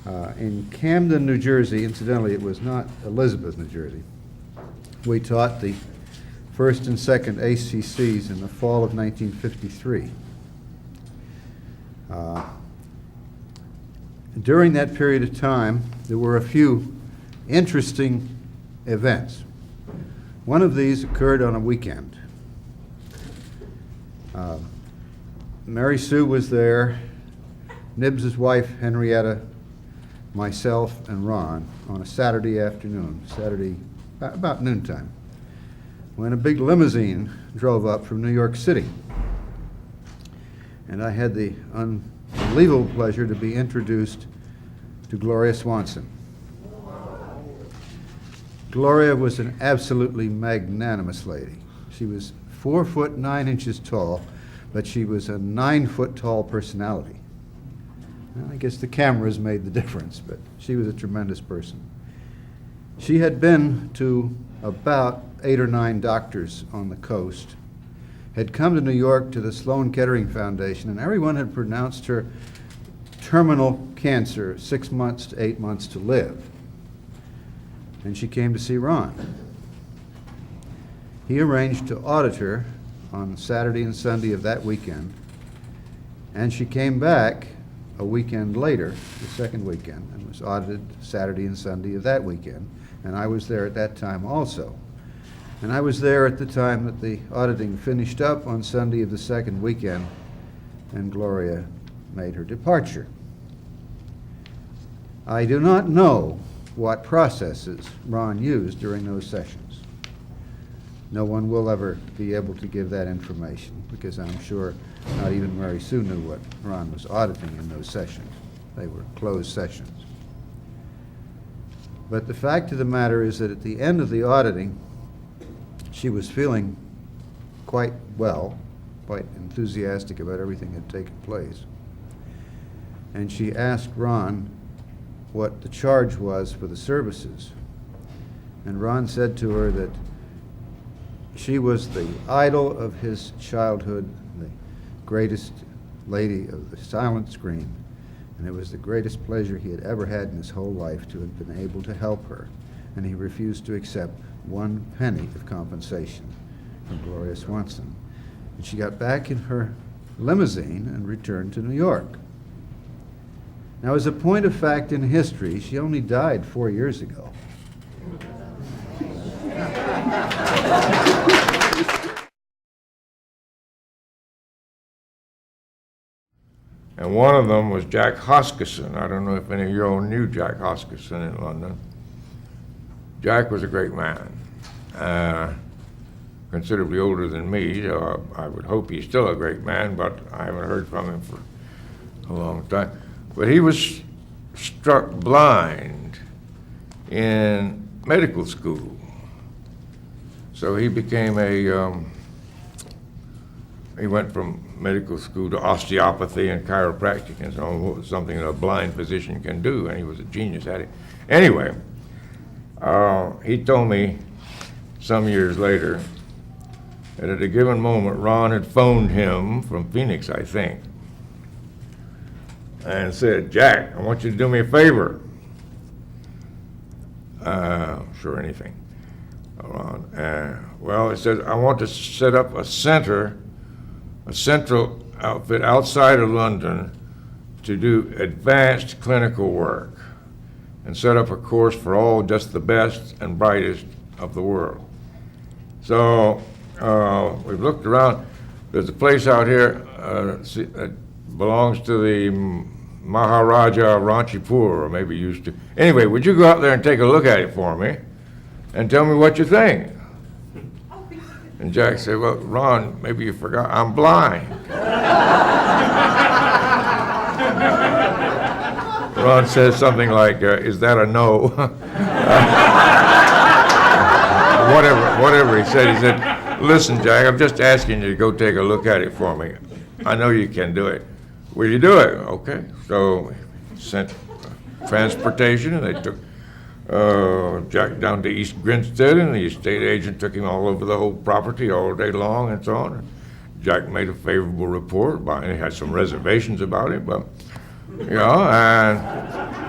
In Camden, New Jersey, incidentally, it was not Elizabeth, New Jersey, we taught the first and second ACCs in the fall of 1953. During that period of time, there were a few interesting events. One of these occurred on a weekend. Mary Sue was there, Nibbs's wife, Henrietta, myself, and Ron on a Saturday afternoon, about noontime, when a big limousine drove up from New York City. And I had the unbelievable pleasure to be introduced to Gloria Swanson. Gloria was an absolutely magnanimous lady. She was 4 foot 9 inches tall, but she was a 9 foot tall personality. Well, I guess the cameras made the difference, but she was a tremendous person. She had been to about 8 or 9 doctors on the coast, had come to New York to the Sloan Kettering Foundation, and everyone had pronounced her terminal cancer, 6 months to 8 months to live. And she came to see Ron. He arranged to audit her on Saturday and Sunday of that weekend, and she came back a weekend later, the second weekend, and was audited Saturday and Sunday of that weekend, and I was there at that time also. And I was there at the time that the auditing finished up on Sunday of the second weekend, and Gloria made her departure. I do not know what processes Ron used during those sessions. No one will ever be able to give that information, because I'm sure not even Mary Sue knew what Ron was auditing in those sessions. They were closed sessions. But the fact of the matter is that at the end of the auditing, she was feeling quite well, quite enthusiastic about everything that had taken place. And she asked Ron what the charge was for the services. And Ron said to her that she was the idol of his childhood, the greatest lady of the silent screen, and it was the greatest pleasure he had ever had in his whole life to have been able to help her, and he refused to accept 1 penny of compensation from Gloria Swanson. And she got back in her limousine and returned to New York. Now, as a point of fact in history, she only died 4 years ago. And one of them was Jack Hoskisson. I don't know if any of you all knew Jack Hoskisson in London. Jack was a great man, considerably older than me, so I would hope he's still a great man, but I haven't heard from him for a long time. But he was struck blind in medical school. So he became he went from medical school to osteopathy and chiropractic and so on, something that a blind physician can do, and he was a genius at it. Anyway, he told me some years later that at a given moment, Ron had phoned him from Phoenix, I think, and said, "Jack, I want you to do me a favor." Sure, anything. Ron, well, it says, "I want to set up a central outfit outside of London to do advanced clinical work and set up a course for all just the best and brightest of the world." So we've looked around. There's a place out here that belongs to the Maharaja Ranchipur, or maybe used to. Anyway, would you go out there and take a look at it for me and tell me what you think? And Jack said, "Well, Ron, maybe you forgot, I'm blind." Ron says something like, "Is that a no?" Whatever he said, "Listen, Jack, I'm just asking you to go take a look at it for me. I know you can do it. Will you do it?" Okay. So sent transportation, and they took Jack down to East Grinstead, and the estate agent took him all over the whole property all day long and so on. Jack made a favorable report. He had some reservations about it, but You know, and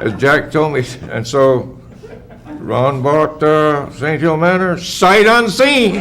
as Jack told me, and so Ron bought St. Hill Manor sight unseen.